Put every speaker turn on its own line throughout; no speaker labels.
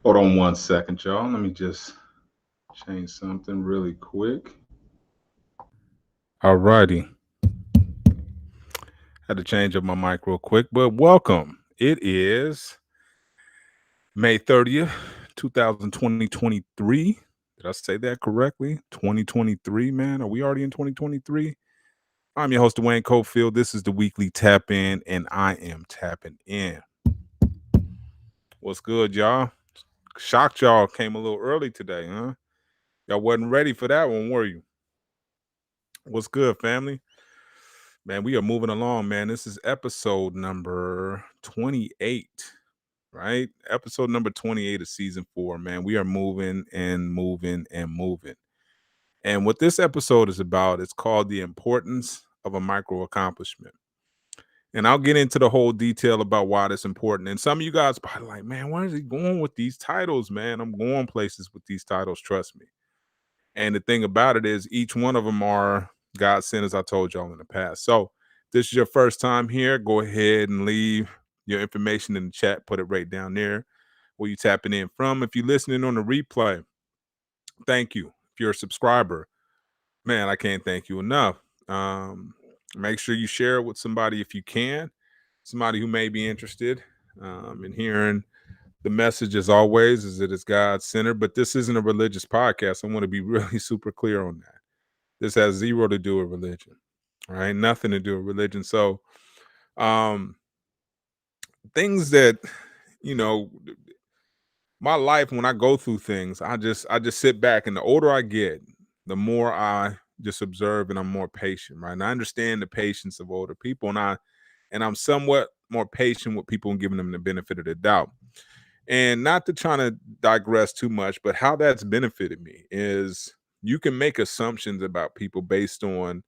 Hold on 1 second, y'all. Let me just change something really quick. Alrighty. Had to change up my mic real quick, but welcome. It is May 30th, 2023. Did I say that correctly? 2023, man. Are we already in 2023? I'm your host, Duane Cofield. This is the weekly tap in, and I am tapping in. What's good, y'all? Shocked y'all came a little early today, huh? Y'all wasn't ready for that one, were you? What's good, family? Man, we are moving along, man. This is episode number 28, right? Episode number 28 of season 4, man. We are moving and moving and moving. And what this episode is about, it's called The Importance of a Micro Accomplishment. And I'll get into the whole detail about why that's important. And some of you guys probably like, man, where is he going with these titles, man? I'm going places with these titles, trust me. And the thing about it is each one of them are God sent, as I told y'all in the past. So if this is your first time here, go ahead and leave your information in the chat. Put it right down there where you tapping in from. If you're listening on the replay, thank you. If you're a subscriber, man, I can't thank you enough. Make sure you share it with somebody if you can, somebody who may be interested in hearing the message. As always, is that it's God-centered, but this isn't a religious podcast. I want to be really super clear on that. This has zero to do with religion, all right? Nothing to do with religion. So, um, things that, you know, my life, when I go through things, I just sit back, and the older I get, the more I just observe, and I'm more patient, right? And I understand the patience of older people, and I'm somewhat more patient with people and giving them the benefit of the doubt. And not to try to digress too much, but how that's benefited me is you can make assumptions about people based on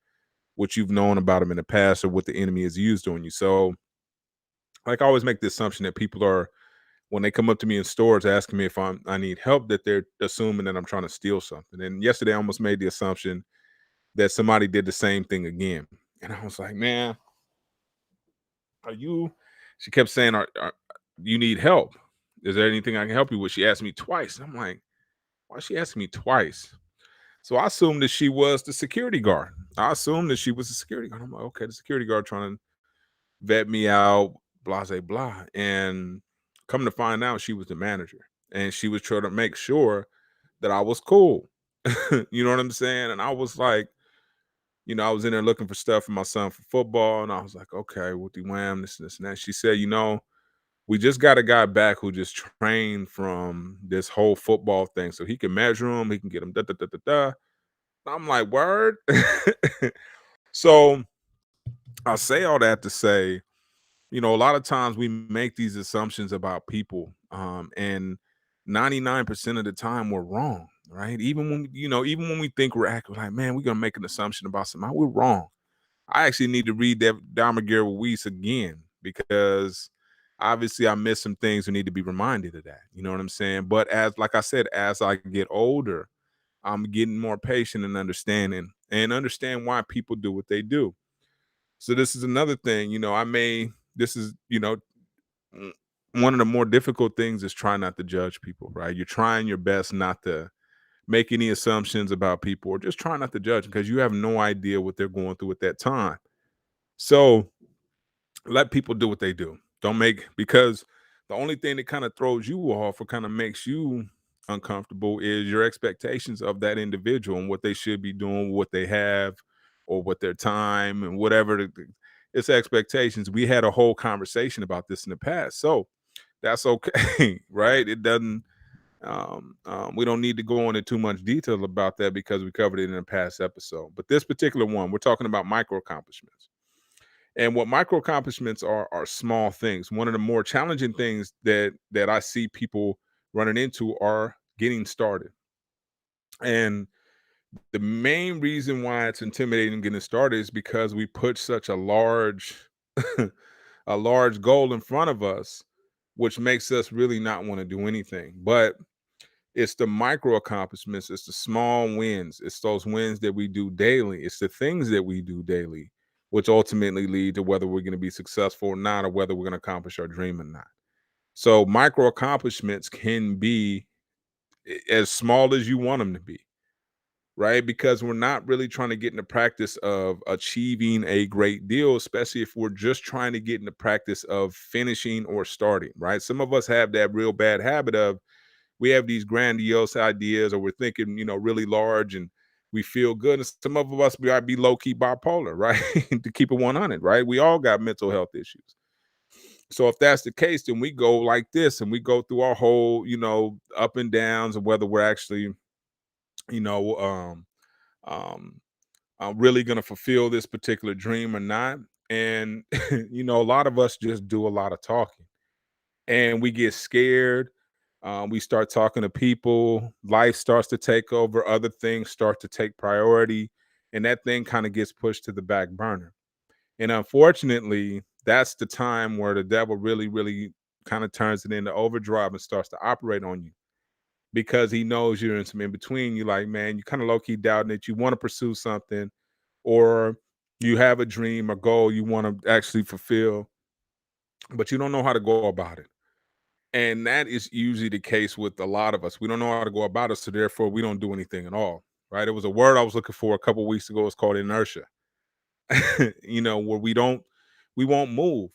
what you've known about them in the past or what the enemy has used on you. So, like, I always make the assumption that people are, when they come up to me in stores asking me if I need help, that they're assuming that I'm trying to steal something. And yesterday, I almost made the assumption that somebody did the same thing again. And I was like, man, are you? She kept saying, you need help? Is there anything I can help you with? She asked me twice. I'm like, why is she asking me twice? So I assumed that she was the security guard. I assumed that she was the security guard. I'm like, okay, the security guard trying to vet me out, blah, blah, blah. And come to find out, she was the manager. And she was trying to make sure that I was cool. You know what I'm saying? And I was like, I was in there looking for stuff for my son for football. And I was like, okay, what the wham, this, and that. She said, we just got a guy back who just trained from this whole football thing. So he can measure him, he can get him da da da da da. I'm like, word. So I say all that to say, a lot of times we make these assumptions about people, and 99% of the time we're wrong, right? Even when we think we're accurate, like, man, we're gonna make an assumption about somebody, we're wrong. I actually need to read that Dharmagira Weiss again because obviously I missed some things and need to be reminded of that. You know what I'm saying? But like I said, as I get older, I'm getting more patient and understanding and understand why people do what they do. So this is another thing, this is, mm, one of the more difficult things is try not to judge people, right? You're trying your best not to make any assumptions about people or just try not to judge because you have no idea what they're going through at that time. So let people do what they do. Don't make, because the only thing that kind of throws you off or kind of makes you uncomfortable is your expectations of that individual and what they should be doing, what they have, or what their time and whatever it's expectations. We had a whole conversation about this in the past. So that's okay, right? It doesn't we don't need to go into too much detail about that because we covered it in a past episode. But this particular one, we're talking about micro accomplishments. And what micro accomplishments are small things. One of the more challenging things that I see people running into are getting started. And the main reason why it's intimidating getting started is because we put such a large a large goal in front of us, which makes us really not want to do anything. But it's the micro accomplishments, it's the small wins, it's those wins that we do daily, it's the things that we do daily, which ultimately lead to whether we're going to be successful or not, or whether we're going to accomplish our dream or not. So micro accomplishments can be as small as you want them to be, right? Because we're not really trying to get in the practice of achieving a great deal, especially if we're just trying to get in the practice of finishing or starting, right? Some of us have that real bad habit of we have these grandiose ideas or we're thinking, really large and we feel good. And some of us might be low key bipolar, right? To keep it 100, right? We all got mental health issues. So if that's the case, then we go like this and we go through our whole, up and downs of whether we're actually, you know, um, really going to fulfill this particular dream or not. And, a lot of us just do a lot of talking and we get scared. We start talking to people, life starts to take over, other things start to take priority, and that thing kind of gets pushed to the back burner. And unfortunately, that's the time where the devil really, really kind of turns it into overdrive and starts to operate on you because he knows you're in some in between. You're like, man, you kind of low key doubting that you want to pursue something, or you have a dream or goal you want to actually fulfill, but you don't know how to go about it. And that is usually the case with a lot of us. We don't know how to go about it, so therefore we don't do anything at all. Right? It was a word I was looking for a couple of weeks ago. It's called inertia. Where we won't move,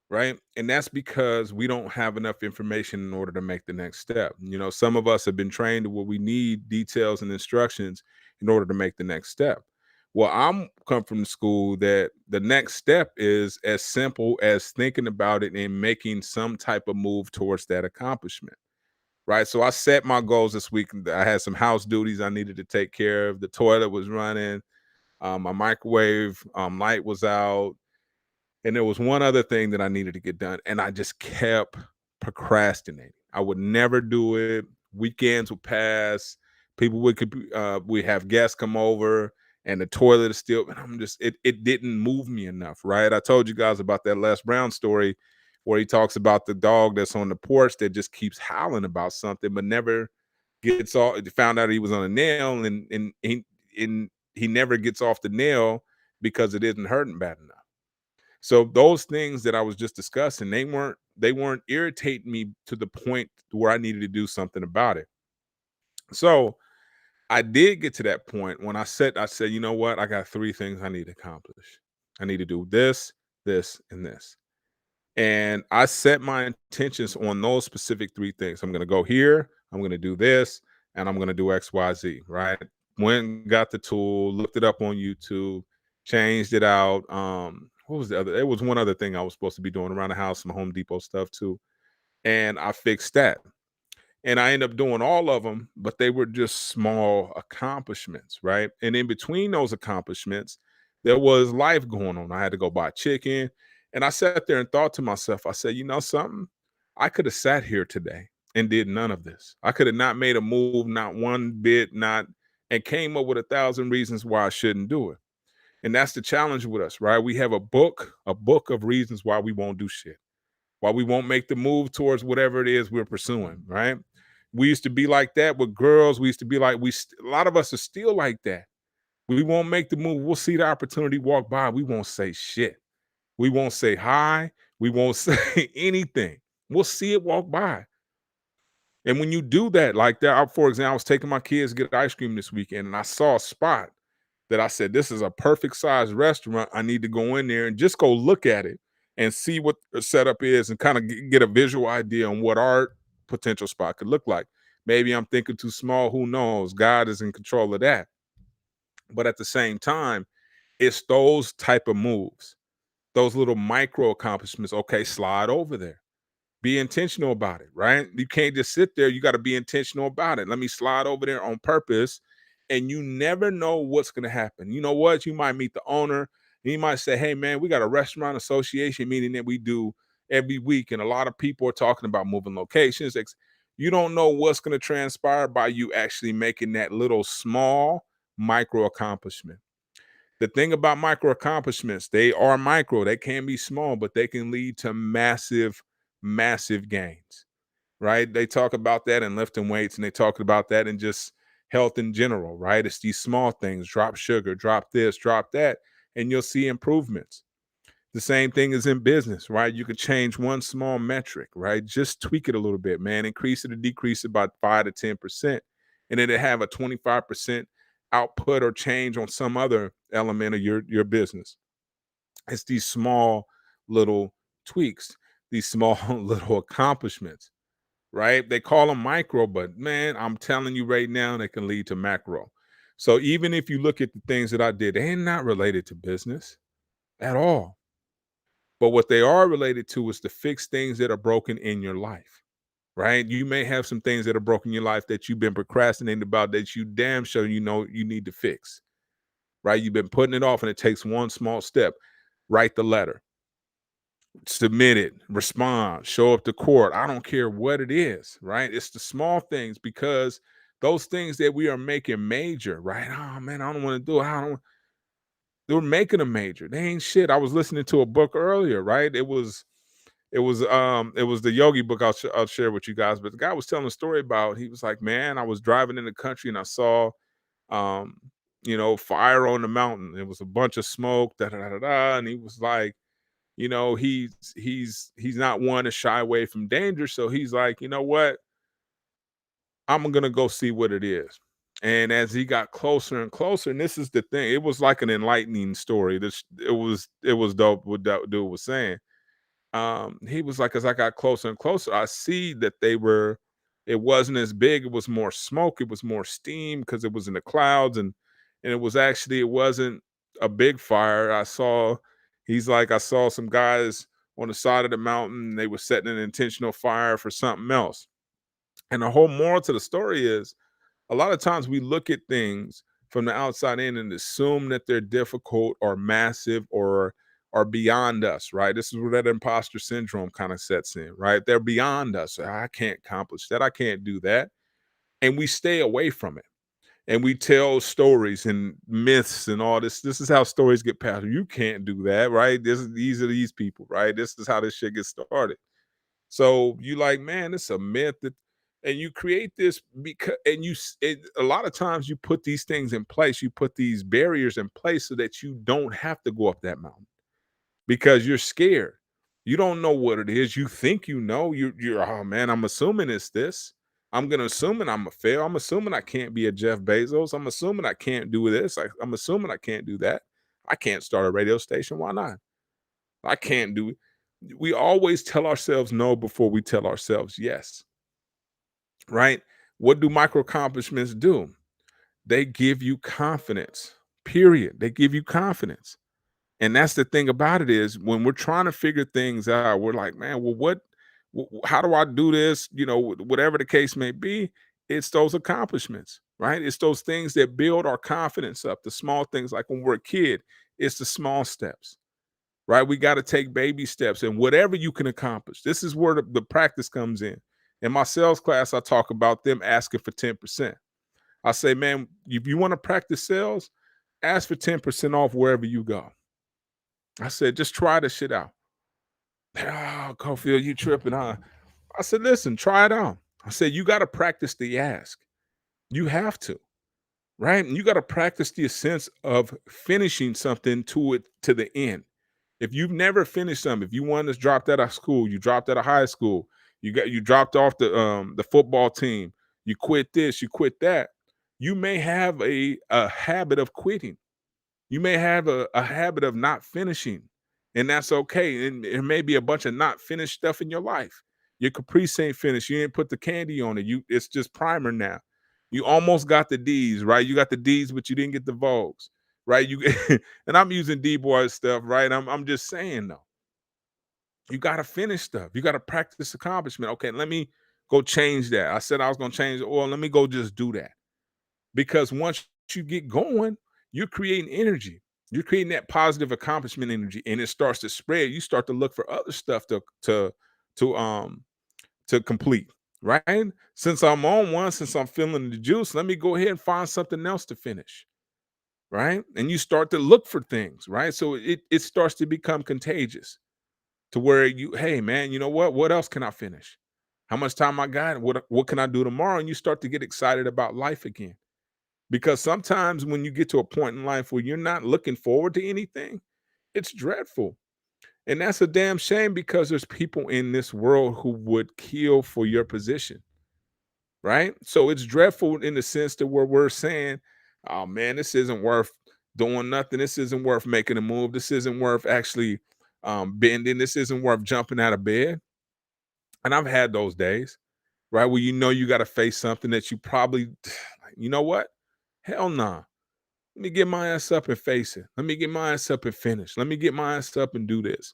right? And that's because we don't have enough information in order to make the next step. Some of us have been trained to where we need details and instructions in order to make the next step. Well, I'm come from the school that the next step is as simple as thinking about it and making some type of move towards that accomplishment. Right. So I set my goals this week. I had some house duties I needed to take care of. The toilet was running. My microwave light was out, and there was one other thing that I needed to get done, and I just kept procrastinating. I would never do it. Weekends would pass. People we have guests come over, and the toilet is still. And I'm just it didn't move me enough, right? I told you guys about that Les Brown story where he talks about the dog that's on the porch that just keeps howling about something, but never gets off. Found out he was on a nail, and he never gets off the nail because it isn't hurting bad enough. So those things that I was just discussing, they weren't irritating me to the point where I needed to do something about it. So I did get to that point when I said, you know what? I got three things I need to accomplish. I need to do this, this, and this. And I set my intentions on those specific three things. I'm going to go here, I'm going to do this, and I'm going to do XYZ, right? Went and got the tool, looked it up on YouTube, changed it out. What was the other? It was one other thing I was supposed to be doing around the house, some Home Depot stuff too. And I fixed that. And I ended up doing all of them, but they were just small accomplishments, right? And in between those accomplishments, there was life going on. I had to go buy chicken. And I sat there and thought to myself, I said, you know something? I could have sat here today and did none of this. I could have not made a move, not one bit, not, and came up with 1,000 reasons why I shouldn't do it. And that's the challenge with us, right? We have a book of reasons why we won't do shit, why we won't make the move towards whatever it is we're pursuing, right? We used to be like that with girls. We used to be like, a lot of us are still like that. We won't make the move. We'll see the opportunity walk by. We won't say shit. We won't say hi. We won't say anything. We'll see it walk by. And when you do that, like that, for example, I was taking my kids to get ice cream this weekend and I saw a spot that I said, this is a perfect size restaurant. I need to go in there and just go look at it and see what the setup is and kind of get a visual idea on what our potential spot could look like. Maybe I'm thinking too small. Who knows? God is in control of that. But at the same time, it's those type of moves, those little micro accomplishments. Okay, slide over there. Be intentional about it, right? You can't just sit there. You got to be intentional about it. Let me slide over there on purpose. And you never know what's going to happen. You know what? You might meet the owner and he might say, hey, man, we got a restaurant association meeting that we do every week. And a lot of people are talking about moving locations. You don't know what's going to transpire by you actually making that little small micro accomplishment. The thing about micro accomplishments, they are micro, they can be small, but they can lead to massive, massive gains, right? They talk about that in lifting weights and they talk about that in just health in general, right? It's these small things, drop sugar, drop this, drop that, and you'll see improvements. The same thing is in business, right? You could change one small metric, right? Just tweak it a little bit, man. Increase it or decrease it by 5 to 10%. And then it have a 25% output or change on some other element of your business. It's these small little tweaks, these small little accomplishments, right? They call them micro, but man, I'm telling you right now, they can lead to macro. So even if you look at the things that I did, they ain't not related to business at all. But what they are related to is to fix things that are broken in your life, right? You may have some things that are broken in your life that you've been procrastinating about that you damn sure you know you need to fix, right? You've been putting it off and it takes one small step. Write the letter, submit it, respond, show up to court. I don't care what it is, right? It's the small things because those things that we are making major, right? Oh man, I don't want to do it. I don't. They're making a major. They ain't shit. I was listening to a book earlier, right? It was the yogi book I'll share with you guys, but the guy was telling a story about he was like, "Man, I was driving in the country and I saw um, fire on the mountain. It was a bunch of smoke, da da da da." Da," and he was like, he's not one to shy away from danger, so he's like, "You know what? I'm gonna go see what it is." And as he got closer and closer, and this is the thing, it was like an enlightening story. It was dope what that dude was saying. He was like, as I got closer and closer, I see that it wasn't as big, it was more smoke, it was more steam because it was in the clouds, and it wasn't a big fire. He's like, I saw some guys on the side of the mountain, they were setting an intentional fire for something else. And the whole moral to the story is a lot of times we look at things from the outside in and assume that they're difficult or massive or beyond us, right? This is where that imposter syndrome kind of sets in, right? They're beyond us. I can't accomplish that. I can't do that. And we stay away from it. And we tell stories and myths and all this. This is how stories get passed. You can't do that, right? These are these people, right? This is how this shit gets started. So you like, man, it's a myth that, and you create this because, and a lot of times you put these things in place, you put these barriers in place so that you don't have to go up that mountain because you're scared. You don't know what it is. You think you know. You're oh man, I'm assuming it's this. I'm gonna assuming I'm a fail. I'm assuming I can't be a Jeff Bezos. I'm assuming I can't do this. I'm assuming I can't do that. I can't start a radio station. Why not? I can't do it. We always tell ourselves no before we tell ourselves yes, right? What do micro accomplishments do? They give you confidence. Period. They give you confidence. And that's the thing about it is when we're trying to figure things out, we're like, man, well, how do I do this? Whatever the case may be, it's those accomplishments, right? It's those things that build our confidence up. The small things, like when we're a kid, it's the small steps, right? We got to take baby steps and whatever you can accomplish. This is where the practice comes in. In my sales class, I talk about them asking for 10%. I say, man, if you want to practice sales, ask for 10% off wherever you go. I said, just try this shit out. Oh, Cofield, you tripping, huh? I said, listen, try it out. I said, you got to practice the ask. You have to, right? And you got to practice the sense of finishing something to the end. If you've never finished something, if you want to drop out of school, you dropped out of high school, you dropped off the football team, you quit this, you quit that, you may have a habit of quitting. You may have a habit of not finishing, and that's okay. And there may be a bunch of not finished stuff in your life. Your caprice ain't finished. You didn't put the candy on it. It's just primer now. You almost got the D's, right? You got the D's, but you didn't get the Vogues, right? You and I'm using D boy stuff, right? I'm just saying though, you got to finish stuff. You got to practice accomplishment. Okay, let me go change that. I said I was gonna change the oil. Let me go just do that. Because once you get going, you're creating energy. You're creating that positive accomplishment energy, and it starts to spread. You start to look for other stuff to to complete, right? Since I'm on one, since I'm feeling the juice, let me go ahead and find something else to finish, right? And you start to look for things, right? So it starts to become contagious to where hey man, you know what? What else can I finish? How much time I got? What can I do tomorrow? And you start to get excited about life again. Because sometimes when you get to a point in life where you're not looking forward to anything, it's dreadful. And that's a damn shame because there's people in this world who would kill for your position, right? So it's dreadful in the sense that where we're saying, oh man, this isn't worth doing nothing. This isn't worth making a move. This isn't worth actually bending. This isn't worth jumping out of bed. And I've had those days, right? Where you know you got to face something that you probably, you know what? Hell nah. Let me get my ass up and face it. Let me get my ass up and finish. Let me get my ass up and do this,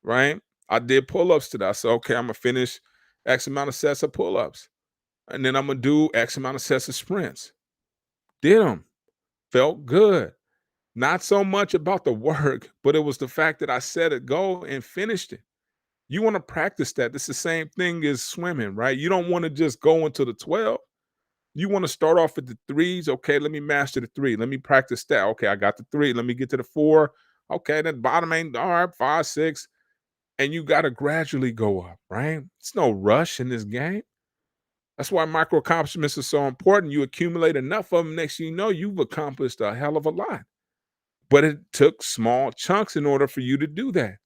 right? I did pull-ups today. I said, okay, I'm gonna finish X amount of sets of pull-ups. And then I'm gonna do X amount of sets of sprints. Did them. Felt good. Not so much about the work, but it was the fact that I set a goal and finished it. You want to practice that. It's the same thing as swimming, right? You don't want to just go into the 12. You want to start off at the threes. Okay, let me master the three. Let me practice that. Okay, I got the three. Let me get to the four. Okay, then bottom ain't all right, five, six. And you got to gradually go up, right? It's no rush in this game. That's why micro accomplishments are so important. You accumulate enough of them, next thing you know, you've accomplished a hell of a lot. But it took small chunks in order for you to do that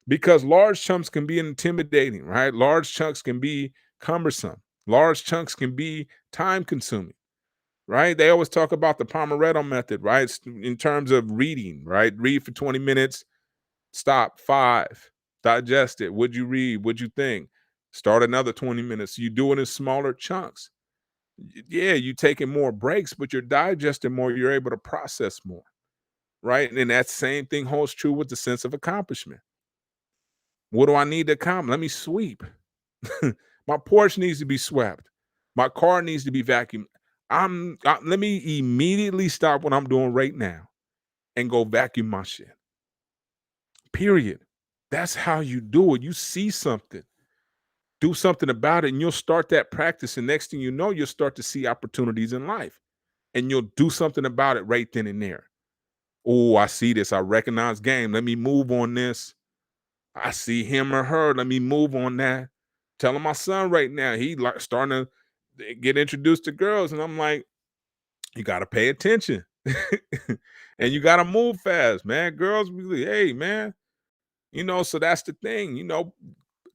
because large chunks can be intimidating, right? Large chunks can be cumbersome. Large chunks can be time consuming, right? They always talk about the Pomeretto method, right? In terms of reading, right? Read for 20 minutes, stop, 5, digest it. What'd you read? What'd you think? Start another 20 minutes. You do it in smaller chunks. Yeah, you taking more breaks, but you're digesting more. You're able to process more, right? And that same thing holds true with the sense of accomplishment. What do I need to accomplish? Let me sweep. My porch needs to be swept. My car needs to be vacuumed. Let me immediately stop what I'm doing right now and go vacuum my shit. Period. That's how you do it. You see something, do something about it, and you'll start that practice. And next thing you know, you'll start to see opportunities in life and you'll do something about it right then and there. Oh, I see this. I recognize game. Let me move on this. I see him or her. Let me move on that. Telling my son right now, he like starting to get introduced to girls, and I'm like, you got to pay attention, and you got to move fast, man. Girls, be like, hey, man, So that's the thing,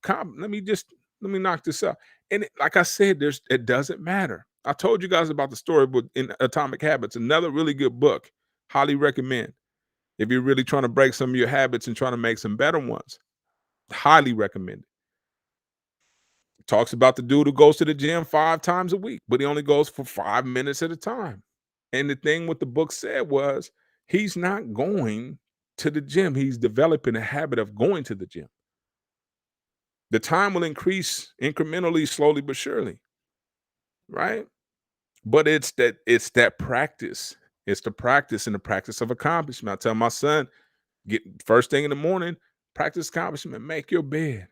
let me knock this out. And like I said, it doesn't matter. I told you guys about the story, but in Atomic Habits, another really good book, highly recommend. If you're really trying to break some of your habits and trying to make some better ones, highly recommend. Talks about the dude who goes to the gym 5 times a week, but he only goes for 5 minutes at a time. And the thing what the book said was he's not going to the gym. He's developing a habit of going to the gym. The time will increase incrementally, slowly but surely, right? But it's that practice. It's the practice and the practice of accomplishment. I tell my son, get first thing in the morning, practice accomplishment, make your bed.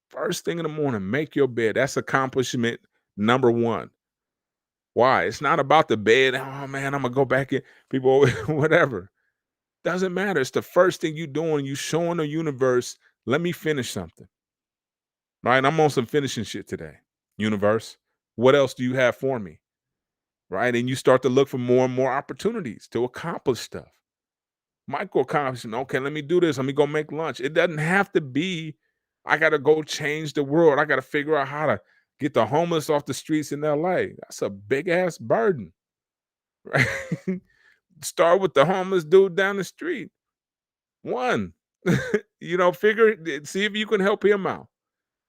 First thing in the morning, make your bed. That's accomplishment number one. Why? It's not about the bed. Oh man, I'm gonna go back in. People, whatever. Doesn't matter. It's the first thing you doing. You showing the universe. Let me finish something. Right? I'm on some finishing shit today. Universe, what else do you have for me? Right? And you start to look for more and more opportunities to accomplish stuff. Micro accomplishment. Okay, let me do this. Let me go make lunch. It doesn't have to be, I got to go change the world. I got to figure out how to get the homeless off the streets in LA. That's a big ass burden, right? Start with the homeless dude down the street. One, see if you can help him out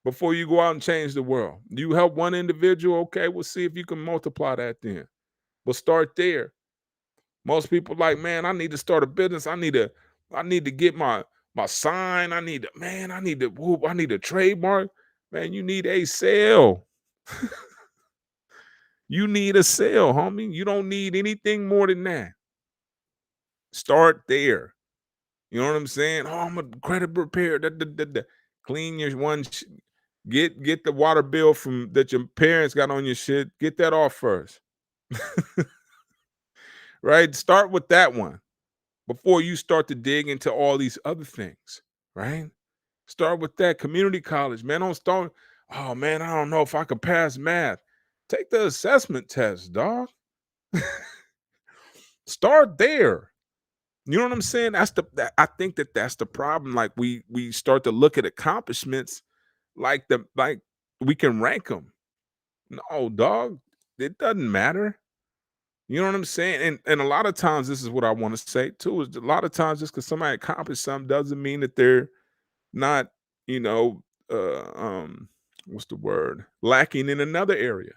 before you go out and change the world. You help one individual, okay, we'll see if you can multiply that then. We'll start there. Most people like, man, I need to start a business. I need to get my sign. I need a trademark. Man, you need a sale. You need a sale, homie. You don't need anything more than that. Start there. You know what I'm saying? Oh, I'm a credit repair. Da, da, da, da. Clean your one. Get the water bill from that your parents got on your shit. Get that off first. Right? Start with that one before you start to dig into all these other things, right? Start with that community college, man. Don't start, oh man, I don't know if I could pass math. Take the assessment test, dog. Start there. You know what I'm saying? I think that that's the problem. Like we start to look at accomplishments like we can rank them. No, dog, it doesn't matter. You know what I'm saying? And a lot of times this is what I want to say too, is a lot of times just because somebody accomplished something doesn't mean that they're not, you know, what's the word? Lacking in another area,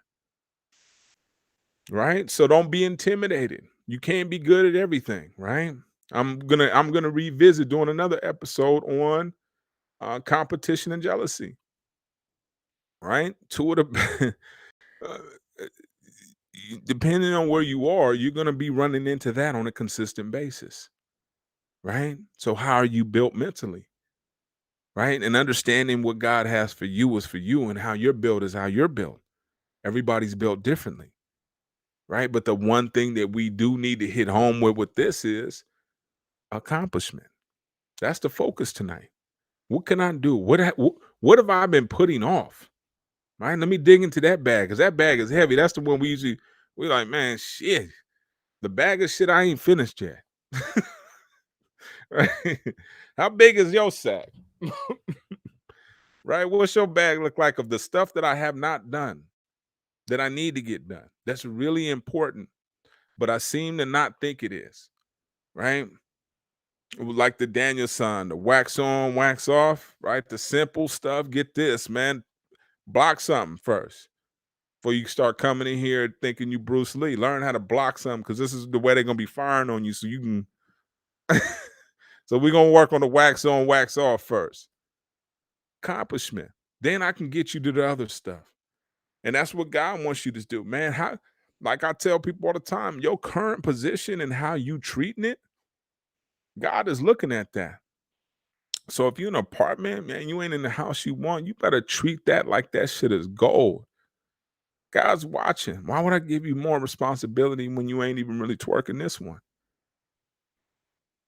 right? So don't be intimidated. You can't be good at everything, right? I'm gonna revisit doing another episode on competition and jealousy, right? Two of the uh, depending on where you are, you're gonna be running into that on a consistent basis, right? So how are you built mentally, right? And understanding what God has for you is for you, and how you're built is how you're built. Everybody's built differently, right? But the one thing that we do need to hit home with this is accomplishment. That's the focus tonight. What can I do? What have I been putting off? Right? Let me dig into that bag because that bag is heavy. That's the one we like, man, shit. The bag of shit I ain't finished yet. Right? How big is your sack? Right? What's your bag look like of the stuff that I have not done that I need to get done? That's really important, but I seem to not think it is. Right? Like the Daniel son, the wax on, wax off, right? The simple stuff. Get this, man. Block something first before you start coming in here thinking you Bruce Lee. Learn how to block something because this is the way they're gonna be firing on you. So you can. So we're gonna work on the wax on, wax off first. Accomplishment. Then I can get you to the other stuff. And that's what God wants you to do, man. How, like I tell people all the time, your current position and how you treating it, God is looking at that. So if you're in an apartment, man, you ain't in the house you want, you better treat that like that shit is gold. God's watching. Why would I give you more responsibility when you ain't even really twerking this one?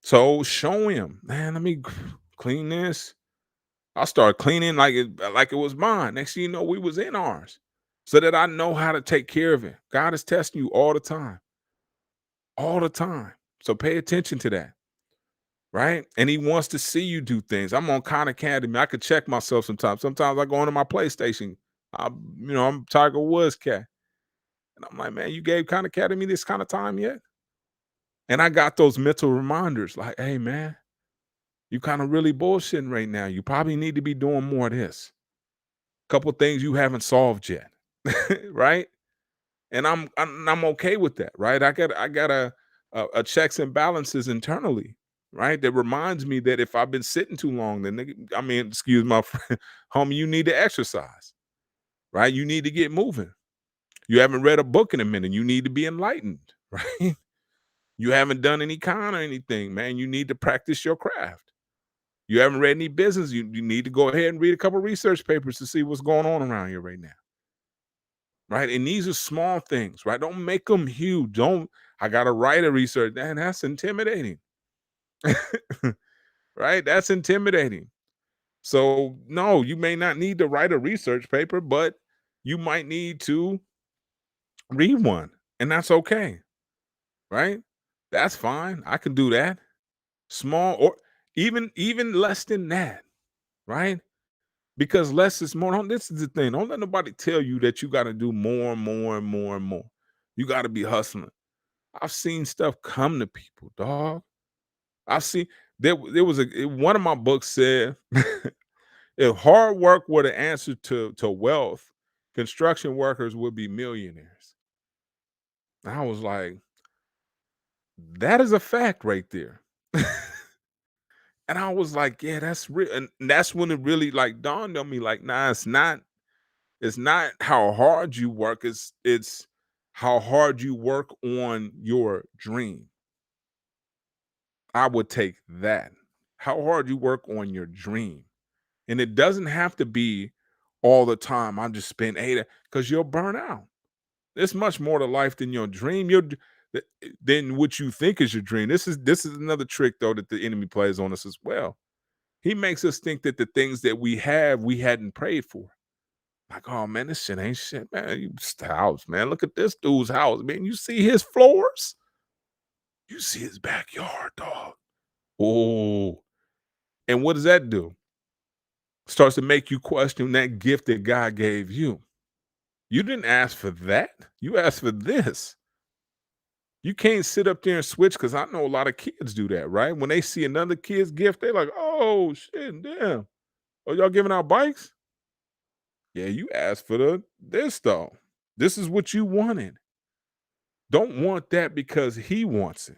So show him, man, let me clean this. I'll start cleaning like it was mine. Next thing you know, we was in ours. So that I know how to take care of it. God is testing you all the time. All the time. So pay attention to that. Right? And he wants to see you do things. I'm on Khan Academy. I could check myself sometimes. Sometimes I go into my PlayStation. I'm Tiger Woods cat. And I'm like, man, you gave Khan Academy this kind of time yet? And I got those mental reminders like, hey, man, you kind of really bullshitting right now. You probably need to be doing more of this. Couple things you haven't solved yet. Right? And I'm okay with that, right? I got a checks and balances internally, right? That reminds me that if I've been sitting too long, then I mean, excuse my friend, homie, you need to exercise, right? You need to get moving. You haven't read a book in a minute. You need to be enlightened, right? You haven't done any con or anything, man. You need to practice your craft. You haven't read any business. You need to go ahead and read a couple research papers to see what's going on around here right now. Right. And these are small things, right? Don't make them huge. I gotta write a research. Man, that's intimidating. Right? That's intimidating. So no, you may not need to write a research paper, but you might need to read one. And that's okay. Right? That's fine. I can do that. Small or even less than that. Right? Because less is more. This is the thing. Don't let nobody tell you that you got to do more and more and more and more. You got to be hustling. I've seen stuff come to people, dog. I've seen there was one of my books said if hard work were the answer to wealth, construction workers would be millionaires. And I was like, that is a fact right there. And I was like, yeah, that's real. And that's when it really like dawned on me, like, nah, it's not how hard you work, it's how hard you work on your dream. I would take that. How hard you work on your dream. And it doesn't have to be all the time. I just spend 8 because you'll burn out. There's much more to life than your dream. Than what you think is your dream. This is another trick though that the enemy plays on us as well. He makes us think that the things that we have we hadn't prayed for. Like, oh man, this shit ain't shit, man. House, man. Look at this dude's house, man. You see his floors? You see his backyard, dog. Oh, and what does that do? Starts to make you question that gift that God gave you. You didn't ask for that. You asked for this. You can't sit up there and switch because I know a lot of kids do that, right? When they see another kid's gift, they like, oh shit, damn. Oh, y'all giving out bikes? Yeah, you asked for this though. This is what you wanted. Don't want that because he wants it.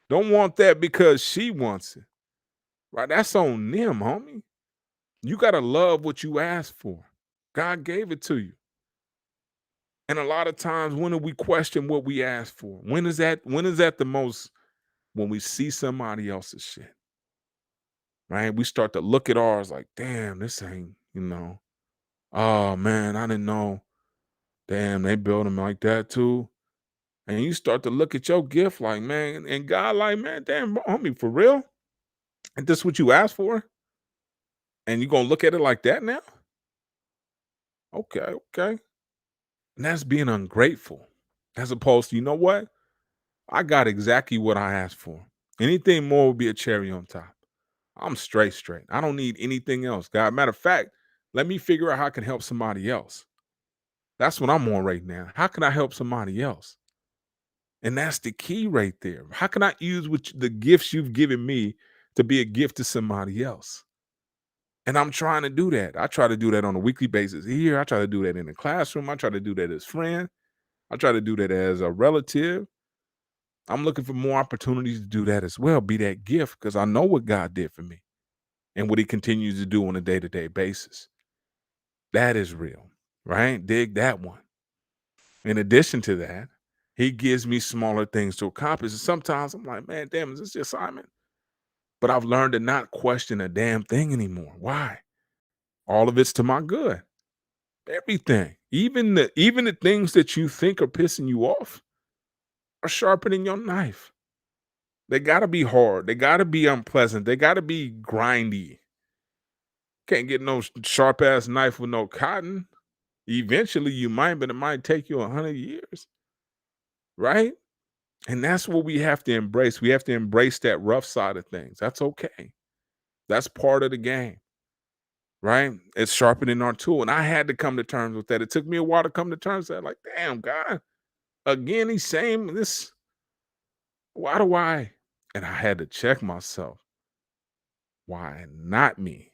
Don't want that because she wants it. Right? That's on them, homie. You gotta love what you asked for. God gave it to you. And a lot of times, when do we question what we asked for? When is that the most when we see somebody else's shit? Right? We start to look at ours like, damn, this ain't. Oh man, I didn't know. Damn, they build them like that too. And you start to look at your gift like, man, and God, like, man, damn, homie, for real? And this what you asked for? And you gonna look at it like that now? Okay, okay. And that's being ungrateful. As opposed to, you know what? I got exactly what I asked for. Anything more would be a cherry on top. I'm straight. I don't need anything else. God, matter of fact, let me figure out how I can help somebody else. That's what I'm on right now. How can I help somebody else? And that's the key right there. How can I use the gifts you've given me to be a gift to somebody else? And I'm trying to do that. I try to do that on a weekly basis here. I try to do that in the classroom. I try to do that as friend. I try to do that as a relative. I'm looking for more opportunities to do that as well, be that gift because I know what God did for me and what he continues to do on a day-to-day basis. That is real, right? Dig that one. In addition to that, he gives me smaller things to accomplish. And sometimes I'm like, man, damn, is this the assignment? But I've learned to not question a damn thing anymore. Why? All of it's to my good. Everything. Even the things that you think are pissing you off are sharpening your knife. They gotta be hard. They gotta be unpleasant. They gotta be grindy. Can't get no sharp ass knife with no cotton. Eventually you might, but it might take you 100 years, right? And that's what we have to embrace. We have to embrace that rough side of things. That's okay. That's part of the game, right? It's sharpening our tool. And I had to come to terms with that. It took me a while to come to terms with that. Like, damn, God, again, he's saying this. Why do I? And I had to check myself. Why not me?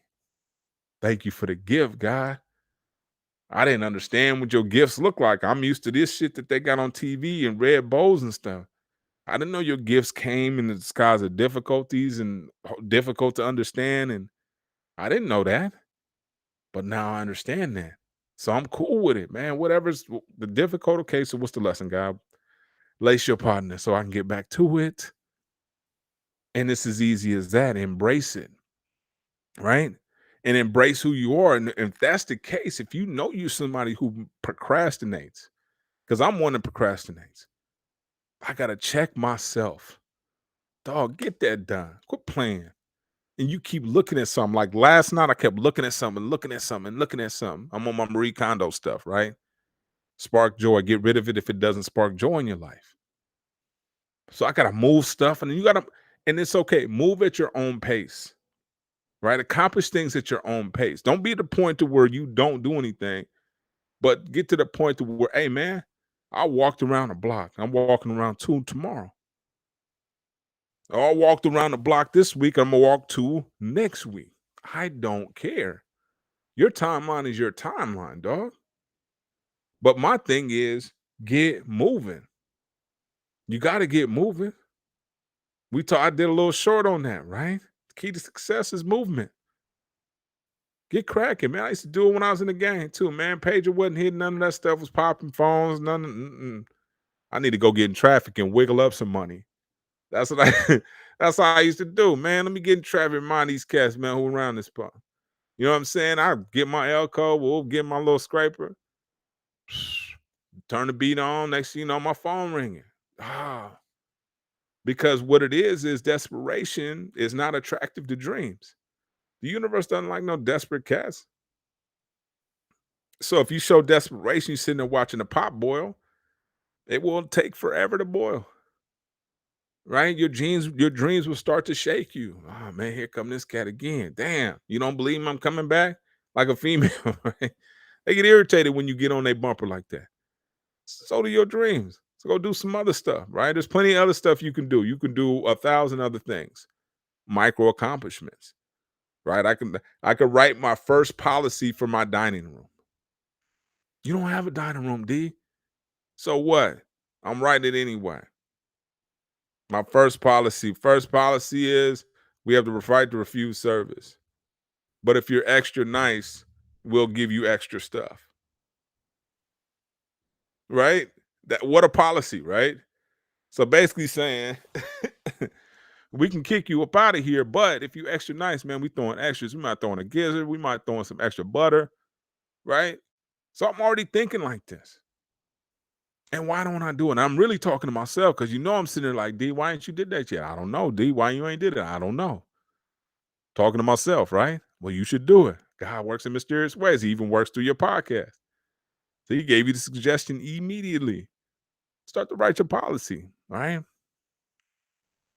Thank you for the gift, God. I didn't understand what your gifts look like. I'm used to this shit that they got on TV and red bows and stuff. I didn't know your gifts came in the disguise of difficulties and difficult to understand. And I didn't know that. But now I understand that. So I'm cool with it, man. Whatever's the difficult, okay. So what's the lesson, God? Lace your partner so I can get back to it. And it's as easy as that. Embrace it, right? And embrace who you are. And if that's the case, if you know you're somebody who procrastinates, because I'm one that procrastinates, I gotta check myself. Dog, get that done. Quit playing. And you keep looking at something. Like last night, I kept looking at something, looking at something, looking at something. I'm on my Marie Kondo stuff, right? Spark joy. Get rid of it if it doesn't spark joy in your life. So I gotta move stuff, and then and it's okay. Move at your own pace, right? Accomplish things at your own pace. Don't be at the point to where you don't do anything, but get to the point to where, hey man, I walked around the block. I'm walking around two tomorrow. I walked around the block this week. I'm gonna walk two next week. I don't care. Your timeline is your timeline, dog. But my thing is get moving. You got to get moving. I did a little short on that, right? The key to success is movement. Get cracking, man. I used to do it when I was in the game too, man. Pager wasn't hitting, none of that stuff was popping phones, none. I need to go get in traffic and wiggle up some money. That's what I. That's how I used to do, man. Let me get in traffic, and mind these cats, man, who around this spot. You know what I'm saying? I get my Elco, we'll get my little scraper, turn the beat on. Next thing you know, my phone ringing. Because what it is desperation is not attractive to dreams. The universe doesn't like no desperate cats. So if you show desperation, you're sitting there watching the pot boil. It will take forever to boil, right? Your dreams will start to shake you. Oh man, here come this cat again. Damn, you don't believe me? I'm coming back like a female, right? They get irritated when you get on their bumper like that. So do your dreams. So go do some other stuff, right? There's plenty of other stuff you can do. You can do 1,000 other things. Micro accomplishments, right? I could write my first policy for my dining room. You don't have a dining room, D. So what? I'm writing it anyway. My first policy is we have the right to refuse service. But if you're extra nice, we'll give you extra stuff. Right? That what a policy, right? So basically saying we can kick you up out of here, but if you extra nice, man, we throwing extras. We might throw in a gizzard, we might throw in some extra butter, right? So I'm already thinking like this. And why don't I do it? And I'm really talking to myself because I'm sitting there like, D, why ain't you did that yet? I don't know. D, why you ain't did it? I don't know. Talking to myself, right? Well, you should do it. God works in mysterious ways. He even works through your podcast. So he gave you the suggestion immediately. Start to write your policy, right?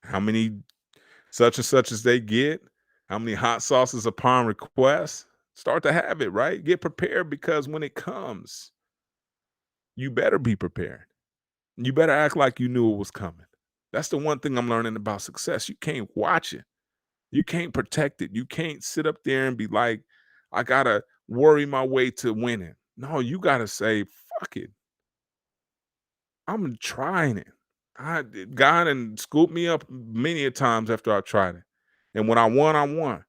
How many such and such as they get? How many hot sauces upon request? Start to have it, right? Get prepared because when it comes, you better be prepared. You better act like you knew it was coming. That's the one thing I'm learning about success. You can't watch it. You can't protect it. You can't sit up there and be like, I gotta worry my way to winning. No, you gotta say, fuck it. I'm trying it. God and scooped me up many a times after I tried it. And when I won, I won.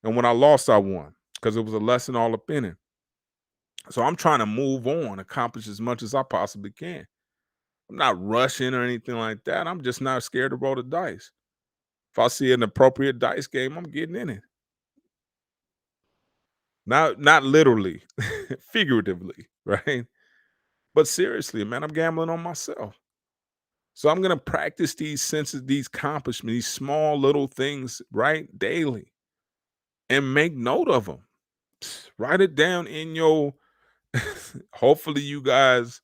And when I lost, I won. Because it was a lesson all up in it. So I'm trying to move on, accomplish as much as I possibly can. I'm not rushing or anything like that. I'm just not scared to roll the dice. If I see an appropriate dice game, I'm getting in it. Not literally, figuratively, right? But seriously, man, I'm gambling on myself. So I'm gonna practice these senses, these accomplishments, these small little things, right, daily, and make note of them. Write it down in your. Hopefully, you guys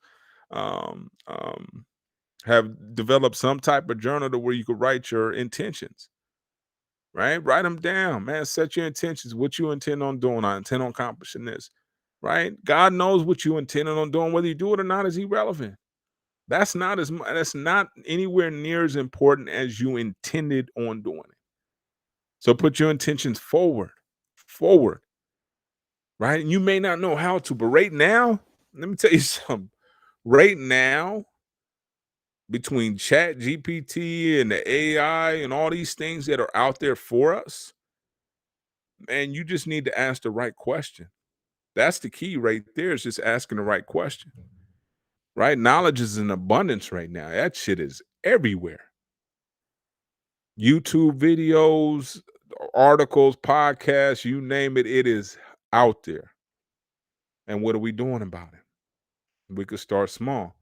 um, um, have developed some type of journal to where you could write your intentions. Right, write them down, man. Set your intentions. What you intend on doing? I intend on accomplishing this. Right, God knows what you intended on doing. Whether you do it or not is irrelevant. That's not as much. That's not anywhere near as important as you intended on doing it. So put your intentions forward, right? And you may not know how to, but right now, let me tell you something. Right now, between Chat GPT and the AI and all these things that are out there for us, man, you just need to ask the right question. That's the key right there, is just asking the right question. Right? Knowledge is in abundance right now. That shit is everywhere. YouTube videos, articles, podcasts, you name it, it is out there. And what are we doing about it? We could start small.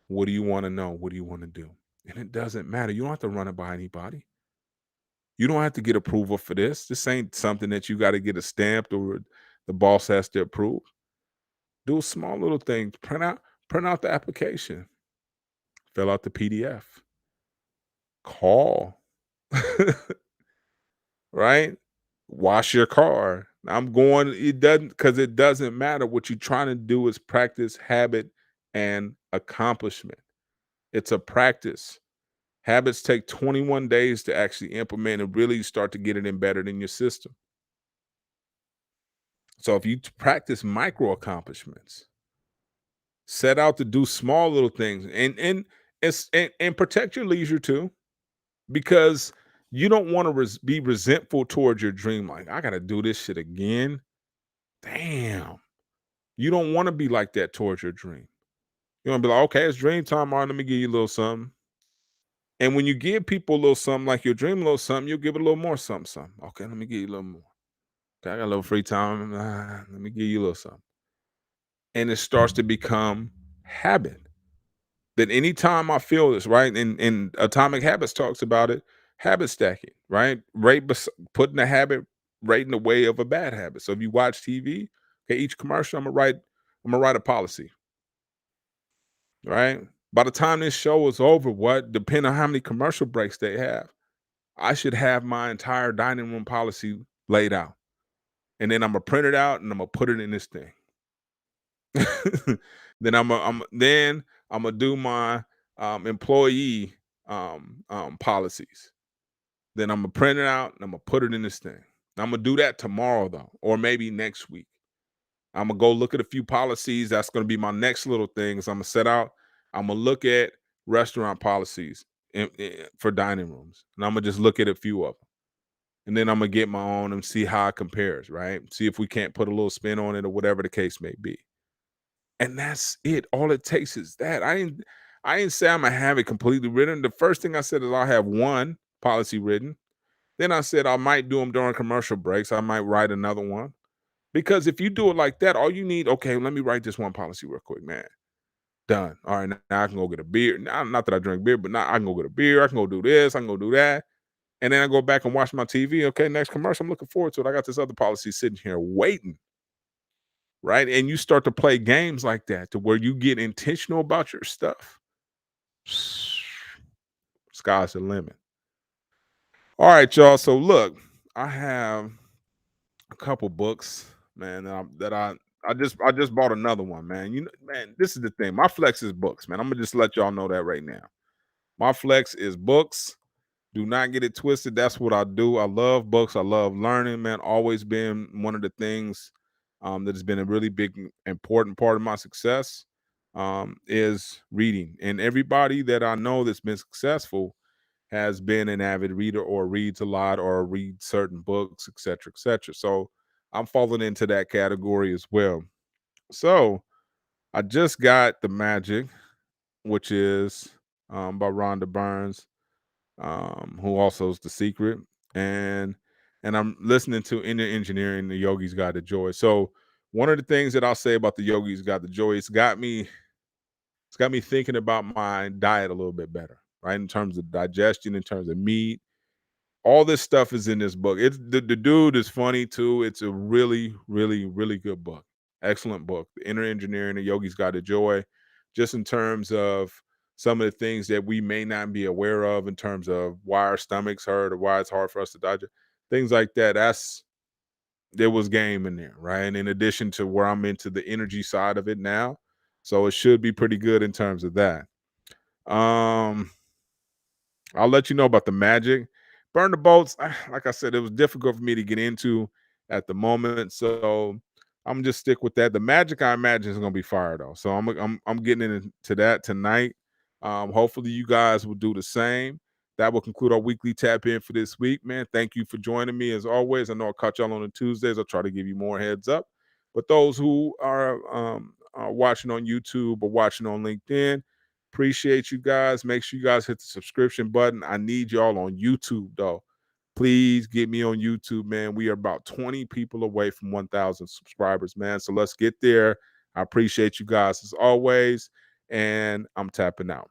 What do you want to know? What do you want to do? And it doesn't matter. You don't have to run it by anybody. You don't have to get approval for this. This ain't something that you got to get a stamped or the boss has to approve. Do a small little thing. Print out the application. Fill out the PDF. Call. Right? Wash your car. I'm going, it doesn't, because it doesn't matter. What you're trying to do is practice habit and accomplishment. It's a practice. Habits take 21 days to actually implement and really start to get it embedded in your system. So if you practice micro accomplishments, set out to do small little things and protect your leisure too, because you don't want to be resentful towards your dream. Like, I got to do this shit again. Damn. You don't want to be like that towards your dream. You want to be like, okay, it's dream time. All right, let me give you a little something. And when you give people a little something, like your dream a little something, you'll give it a little more something, something. Okay, let me give you a little more. Okay, I got a little free time. Let me give you a little something. And it starts to become habit. That anytime I feel this, right? And Atomic Habits talks about it, habit stacking, right? Putting a habit right in the way of a bad habit. So if you watch TV, okay, each commercial, I'm gonna write a policy, right? By the time this show is over, what depending on how many commercial breaks they have, I should have my entire dining room policy laid out. And then I'm gonna print it out and I'm gonna put it in this thing. Then I'm gonna do my employee policies. Then I'm gonna print it out and I'm gonna put it in this thing. I'm gonna do that tomorrow though, or maybe next week. I'm gonna go look at a few policies. That's gonna be my next little things. I'm gonna set out. I'm gonna look at restaurant policies for dining rooms, and I'm gonna just look at a few of them, and then I'm gonna get my own and see how it compares. Right? See if we can't put a little spin on it or whatever the case may be. And that's it. All it takes is that. I didn't say I'm gonna have it completely written. The first thing I said is I'll have one policy written. Then I said I might do them during commercial breaks. I might write another one. Because if you do it like that, all you need, okay, let me write this one policy real quick, man. Done. All right, now I can go get a beer. Not that I drink beer, but now I can go get a beer. I can go do this. I can go do that. And then I go back and watch my TV. Okay, next commercial. I'm looking forward to it. I got this other policy sitting here waiting, right? And you start to play games like that to where you get intentional about your stuff. Sky's the limit. All right, y'all. So look, I have a couple books, man, I just bought another one, man. Man, this is the thing. My flex is books, man. I'm gonna just let y'all know that right now. My flex is books. Do not get it twisted. That's what I do. I love books. I love learning, man. Always been one of the things that has been a really big, important part of my success is reading. And everybody that I know that's been successful has been an avid reader or reads a lot or read certain books, et cetera, et cetera. So I'm falling into that category as well. So I just got The Magic, which is by Rhonda Burns, who also is The Secret, and I'm listening to Inner Engineering, The Yogi's Guide to Joy. So one of the things that I'll say about The Yogi's Guide to Joy, it's got me thinking about my diet a little bit better, right? In terms of digestion, in terms of meat, all this stuff is in this book. It's the dude is funny too. It's a really, really, really good book. Excellent book. The Inner Engineering, The Yogi's Guide to Joy, just in terms of some of the things that we may not be aware of in terms of why our stomachs hurt or why it's hard for us to digest. Things like that. There was game in there, right? And in addition to where I'm into the energy side of it now. So it should be pretty good in terms of that. Um, I'll let you know about The Magic. Burn the Boats, like I said, it was difficult for me to get into at the moment, so I'm just stick with that. The Magic, I imagine, is gonna be fire though, so I'm getting into that tonight. Hopefully, you guys will do the same. That will conclude our weekly tap in for this week, man. Thank you for joining me as always. I know I caught y'all on the Tuesdays. I'll try to give you more heads up. But those who are watching on YouTube or watching on LinkedIn, appreciate you guys. Make sure you guys hit the subscription button. I need y'all on YouTube, though. Please get me on YouTube, man. We are about 20 people away from 1,000 subscribers, man. So let's get there. I appreciate you guys as always. And I'm tapping out.